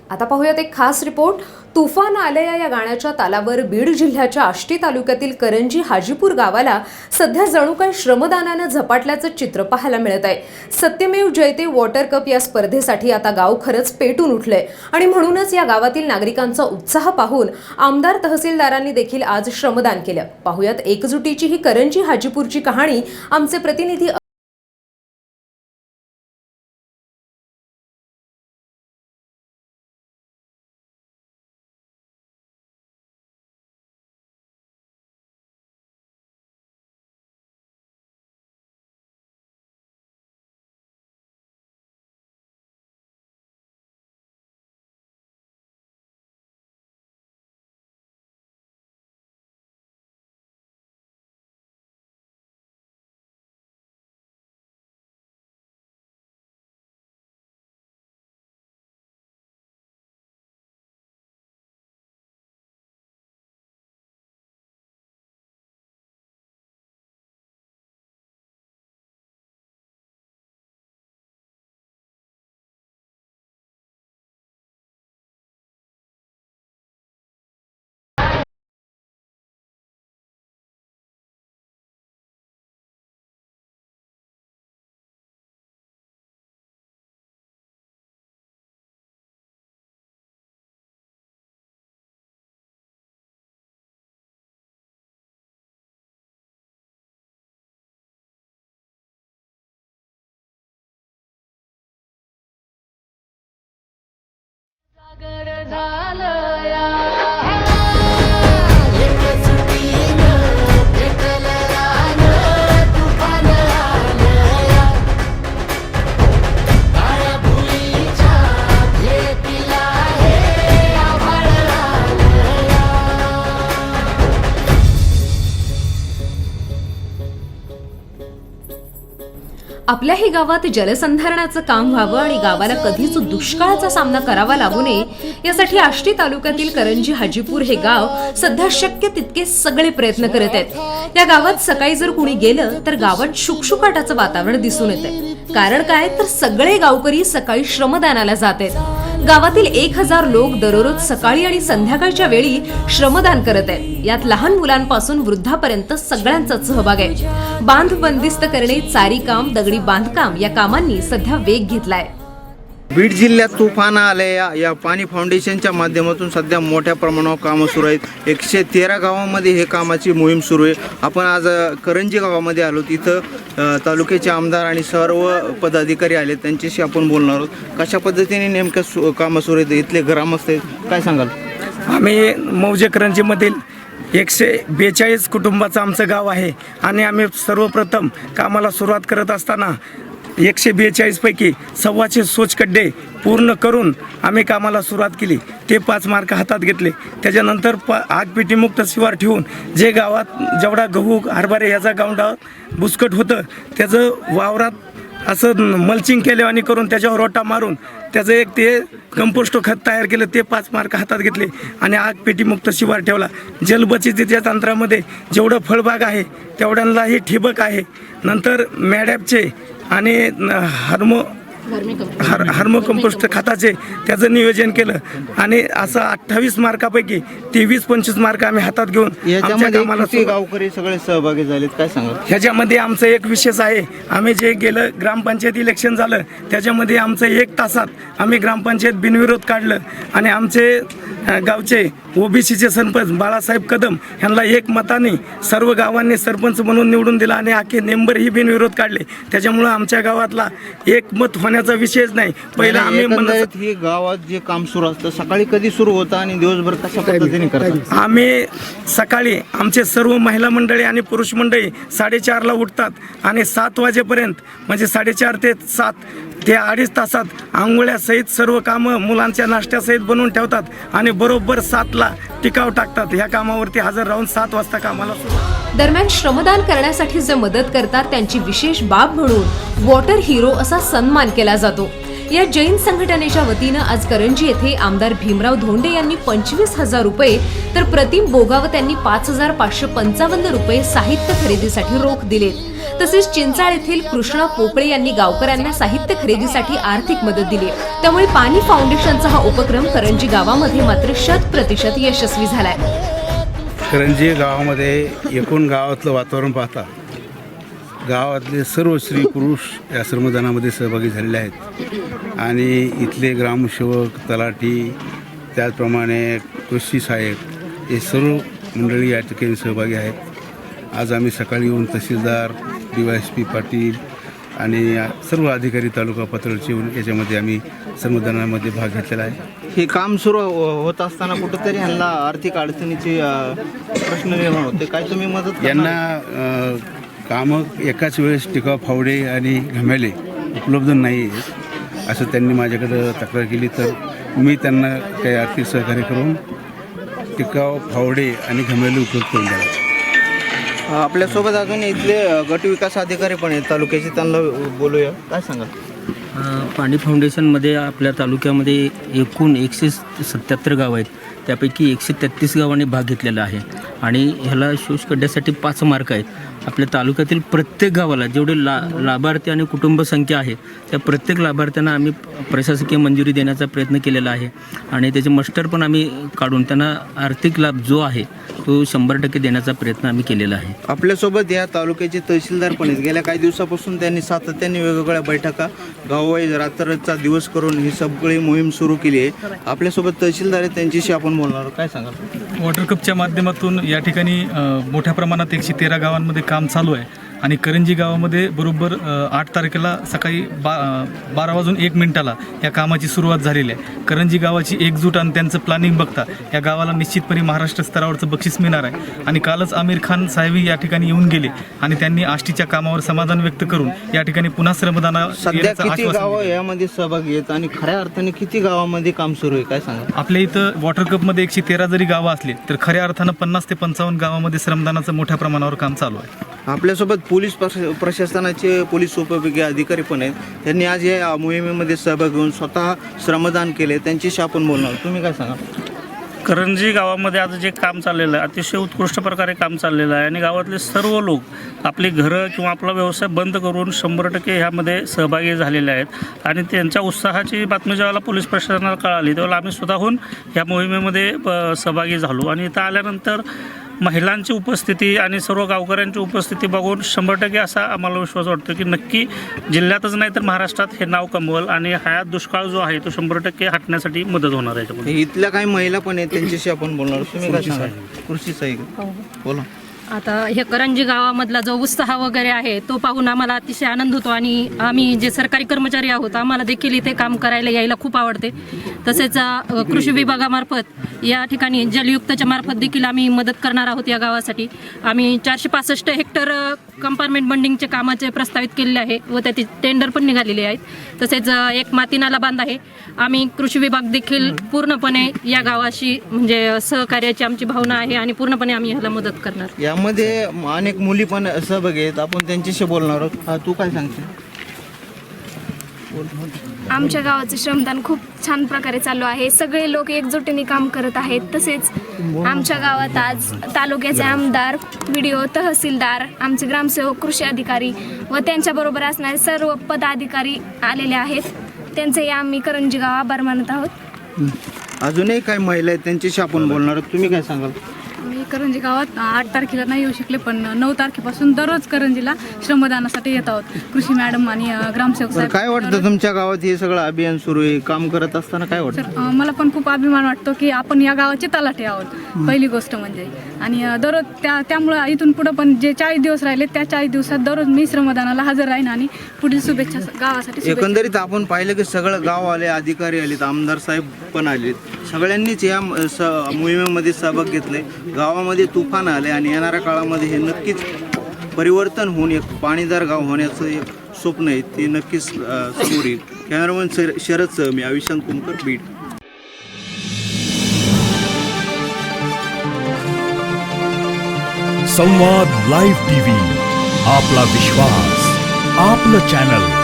आता पाहूयात एक खास रिपोर्ट। तुफान आलया या गाण्याच्या तालावर बीड जिल्ह्याच्या आष्टी तालुक्यातील करंजी हाजीपूर गावाला सध्या जणू काही श्रमदानाने झपाटल्याचं चित्र पाहायला मिळत आहे। सत्यमेव जयते वॉटर कप या स्पर्धेसाठी आता गाव खरंच पेटून उठलंय आणि म्हणूनच या गावातील नागरिकांचा उत्साह पाहून आमदार तहसीलदारांनी देखील आज श्रमदान केलं। पाहूयात एकजुटीची ही करंजी हाजीपूरची कहाणी आमचे प्रतिनिधी आपल्याही गावात जलसंधारणाचं काम व्हावं आणि गावाला कधीच दुष्काळाचा सामना करावा लागू नये यासाठी आष्टी तालुक्यातील करंजी हाजीपूर हे गाव सध्या शक्य तितके सगळे प्रयत्न करत आहेत। या गावात सकाळी जर कुणी गेलं तर गावात शुकशुकाटाचं वातावरण दिसून येतंय। कारण काय तर सगळे गावकरी सकाळी श्रमदानाला जात आहेत। गावातील 1000 लोक दररोज सकाळी आणि संध्याकाळच्या वेळी श्रमदान करत आहेत। यात लहान मुलांपासून वृद्धापर्यंत सगळ्यांचाच सहभाग आहे। बांध बंदिस्त करणे, चारी काम, दगडी बांधकाम या कामांनी सध्या वेग घेतलाय। बीड जिल्ह्यात तुफान आलया या पाणी फाउंडेशनच्या माध्यमातून सध्या मोठ्या प्रमाणावर कामं सुरू आहेत। 113 गावांमध्ये हे कामाची मोहीम सुरू आहे। आपण आज करंजी गावामध्ये आलो, तिथं तालुक्याचे आमदार आणि सर्व पदाधिकारी आले, त्यांच्याशी आपण बोलणार आहोत। कशा पद्धतीने नेमकं कामं सुरू आहेत, इथले ग्रामस्थ आहेत, काय सांगाल? आम्ही मौजे करंजीमधील 142 कुटुंबाचं आमचं गाव आहे आणि आम्ही सर्वप्रथम कामाला सुरुवात करत असताना 142 पैकी 125 सोचखड्डे पूर्ण करून आम्ही कामाला सुरुवात केली। ते 5 मार्क हातात घेतले। त्याच्यानंतर आगपेटीमुक्त शिवार ठेवून जे गावात जेवढा गहू हरभरे ह्याचा गावंडा बुसकट होतं त्याचं वावरात असं मल्चिंग केलं आणि करून त्याच्यावर रोटा मारून त्याचं एक ते कंपोस्ट खत तयार केलं। ते 5 मार्क हातात घेतले आणि आगपेटीमुक्त शिवार ठेवला। जलबचतीच्या तंत्रामध्ये जेवढं फळबाग आहे तेवढ्यांनाही ठिबक आहे। नंतर मॅडॅपचे आणि हार्मो कंपोस्ट खताचे त्याचं नियोजन केलं आणि असं 28 मार्कापैकी 23-25 मार्क आम्ही हातात घेऊन आमच्या कामाला गावकरी सगळे सहभागी झालेत, काय सांगाल? ह्याच्यामध्ये आमचं एक विशेष आहे। आम्ही जे गेलं ग्रामपंचायत इलेक्शन झालं त्याच्यामध्ये आमचं 1 तासात आम्ही ग्रामपंचायत बिनविरोध काढलं आणि आमचे गावचे ओबीसीचे सरपंच बाळासाहेब कदम यांना 1 मताने सर्व गावांनी सरपंच म्हणून निवडून दिला आणि आखे नेंबरही बिनविरोध काढले। त्याच्यामुळं आमच्या गावातला एकमत होण्याचा विषयच नाही। पहिला आम्ही म्हणत हे गावात जे काम सुरू असतं सकाळी कधी सुरू होतं आणि दिवसभर कशा पद्धतीने करतात? आम्ही सकाळी आमचे सर्व महिला मंडळी आणि पुरुष मंडळी 4:30ला उठतात आणि 7 वाजेपर्यंत म्हणजे 4:30 ते 7 ते 2.5 तासात आंघोळ्यासहित सर्व कामं मुलांच्या नाश्त्यासहित बनवून ठेवतात आणि बरोबर 7ला टिकाव टाकतात। ह्या कामावरती हजर राहून 7 वाजता कामाला सुरू। दरम्यान श्रमदान करण्यासाठी जे मदत करतात त्यांची विशेष बाब म्हणून वॉटर हिरो असा सन्मान केला जातो। या जैन संघटनेच्या वतीनं आज करंजी येथे आमदार भीमराव धोंडे यांनी 25,000 रुपये तर प्रतिम बोगावत यांनी 5,555 रुपये साहित्य खरेदीसाठी रोख दिलेत. तसेच चिंचाळ येथील कृष्णा पोकळे यांनी गावकऱ्यांना साहित्य खरेदीसाठी आर्थिक मदत दिली. त्यामुळे पाणी फाउंडेशनचा हा उपक्रम करंजी गावामध्ये मात्र 100% यशस्वी झालाय. करंजी गावामध्ये एकूण गावातलं वातावरण पाहता गावातले सर्व स्त्री पुरुष या श्रमदानामध्ये सहभागी झालेले आहेत आणि इथले ग्रामसेवक, तलाठी, त्याचप्रमाणे कृषी सहाय्यक हे सर्व मंडळी या ठिकाणी सहभागी आहेत. आज आम्ही सकाळी येऊन तहसीलदार, DYSP पाटील आणि सर्व अधिकारी तालुका पातळीचे येऊन याच्यामध्ये आम्ही श्रमदानामध्ये भाग घेतलेला आहे. हे काम सुरू होत असताना कुठंतरी ह्यांना आर्थिक अडचणीचे प्रश्न निर्माण होते. काय तुम्ही मदत करणार? यांना कामं एकाच वेळेस टिकाव फावडे आणि घमेले उपलब्ध नाही आहेत असं त्यांनी माझ्याकडं तक्रार केली, तर मी त्यांना काही आर्थिक सहकार्य करून टिकाव फावडे आणि घमेले उपलब्ध करून द्यावे. आपल्यासोबत अजून इथले गट विकास अधिकारी पण आहेत तालुक्याचे, त्यांना बोलूया. काय सांगा? पाणी फाउंडेशनमध्ये आपल्या तालुक्यामध्ये एकूण 177 गावं आहेत. त्यापैकी 133 गावांनी भाग घेतलेला आहे आणि ह्याला शोषखड्ड्यासाठी 5 मार्क आहेत. आपल्या तालुक्यातील प्रत्येक गावाला जेवढे लाभार्थी आणि कुटुंब संख्या आहे त्या प्रत्येक लाभार्थ्यांना आम्ही प्रशासकीय मंजुरी देण्याचा प्रयत्न केलेला आहे आणि त्याचे मस्टर पण आम्ही काढून त्यांना आर्थिक लाभ जो आहे तो 100% देण्याचा प्रयत्न आम्ही केलेला आहे. आपल्यासोबत या तालुक्याचे तहसीलदार पण आहेत. गेल्या काही दिवसापासून त्यांनी सातत्याने वेगवेगळ्या बैठका गाववाईज रात्रचा दिवस करून ही सगळी मोहीम सुरू केली आहे. आपल्यासोबत तहसीलदार आहेत, त्यांच्याशी आपण बोलणार. काय सांगाल? वॉटर कपच्या माध्यमातून या ठिकाणी मोठ्या प्रमाणात 113 गावांमध्ये काम चालू आहे आणि करंजी गावामध्ये बरोबर 8 तारखेला सकाळी 12:01 या कामाची सुरुवात झालेली आहे. करंजी गावाची एकजूट आणि त्यांचं प्लॅनिंग बघता या गावाला निश्चितपणे महाराष्ट्र स्तरावरचं बक्षीस मिळणार आहे. आणि कालच आमिर खान साहेबी या ठिकाणी येऊन गेले आणि त्यांनी आष्टीच्या कामावर समाधान व्यक्त करून या ठिकाणी पुन्हा श्रमदाना सध्या किती गावं यामध्ये सहभागी आहेत आणि खऱ्या अर्थाने किती गावामध्ये काम सुरू आहे? काय सांगा? आपल्या इथं वॉटर कपमध्ये 113 जरी गावं असली तर खऱ्या अर्थानं 50 ते 55 गावामध्ये श्रमदानाचं मोठ्या प्रमाणावर काम चालू आहे. आपल्यासोबत पोलीस प्रशासनाचे पोलीस उपविभागीय अधिकारी पण आहेत. त्यांनी आज या मोहिमेमध्ये सहभाग घेऊन स्वतः श्रमदान केले. त्यांच्याशी आपण बोलणार. तुम्ही काय सांगा? करंजी गावामध्ये आज जे काम चाललेलं आहे अतिशय उत्कृष्ट प्रकारे काम चाललेलं आहे आणि गावातले सर्व लोक आपली घरं किंवा आपला व्यवसाय बंद करून 100% ह्यामध्ये सहभागी झालेले आहेत आणि त्यांच्या उत्साहाची बातमी ज्यावेळेला पोलीस प्रशासनाला कळाली त्यावेळेला आम्ही स्वतःहून ह्या मोहिमेमध्ये सहभागी झालो आणि इथं आल्यानंतर महिलांची उपस्थिती आणि सर्व गावकऱ्यांची उपस्थिती बघून 100% असा आम्हाला विश्वास वाटतो की नक्की जिल्ह्यातच नाही तर महाराष्ट्रात हे नाव कमवल आणि हा दुष्काळ जो आहे तो 100% हटण्यासाठी मदत होणार आहे. इथल्या काही महिला पण आहेत, त्यांच्याशी आपण बोलणार. तुम्ही काय सांगा? कृषी सहाय्यक बोला. आता हे करंजी गावामधला जो उत्साह वगैरे आहे तो पाहून आम्हाला अतिशय आनंद होतो आणि आम्ही जे सरकारी कर्मचारी आहोत आम्हाला देखील इथे काम करायला यायला खूप आवडते. तसेच कृषी विभागामार्फत या ठिकाणी जलयुक्तच्या मार्फत देखील आम्ही मदत करणार आहोत. या गावासाठी आम्ही 465 हेक्टर कंपार्टमेंट बंडिंगचे कामाचे प्रस्तावित केलेले आहे व त्याचे टेंडर पण निघालेले आहेत. तसेच एक माती नाला बांध आहे. आम्ही कृषी विभाग देखील पूर्णपणे या गावाशी म्हणजे सहकार्याची आमची भावना आहे आणि पूर्णपणे आम्ही ह्याला मदत करणार. यामध्ये अनेक मुली पण सहभागी आहेत. आपण त्यांच्याशी बोलणार आहोत. तू काय सांगते? आमच्या गावाचं श्रमदान खूप छान प्रकारे चालू आहे. सगळे लोक एकजुटीने काम करत आहेत. तसेच आमच्या गावात आज तालुक्याचे आमदार, BDO, तहसीलदार, आमचे ग्रामसेवक, कृषी अधिकारी व त्यांच्याबरोबर असणारे सर्व पदाधिकारी आलेले आहेत. त्यांचे आम्ही करंजी गाव आभार मानत आहोत. अजूनही काही महिला आहेत, त्यांच्याशी आपण बोलणार आहोत. तुम्ही काय सांगाल? मी करंजी गावात 8 तारखेला नाही येऊ शकले पण 9 तारखेपासून दररोज करंजीला श्रमदानासाठी येत आहोत. कृषी मॅडम आणि ग्रामसेवक साहेब. काय वाटतं तुमच्या गावात हे सगळं अभियान सुरू आहे, काम करत असताना काय वाटतं? मला पण खूप अभिमान वाटतो की आपण या गावाचे तलाठी आहोत पहिली गोष्ट म्हणजे. आणि दररोज त्यामुळं इथून पुढं पण जे 40 दिवस राहिले त्या 40 दिवसात दररोज मी श्रमदानाला हजर राहीन आणि पुढील शुभेच्छा गावासाठी. एकंदरीत आपण पाहिलं की सगळं गाव आले, अधिकारी आलेत, आमदार साहेब पण आलेत. सगळ्यांनीच या मोहिमेमध्ये सहभाग घेतले. गावामध्ये तुफान आले आणि येणाऱ्या काळामध्ये हे नक्कीच परिवर्तन होऊन एक पाणीदार गाव होण्याचं एक स्वप्न आहे ते नक्कीच समोर येईल. कॅमेरामन शरदसह मी अविशांत कुमकर, बीड. संवाद लाईव्ह TV, आपला विश्वास, आपलं चॅनल.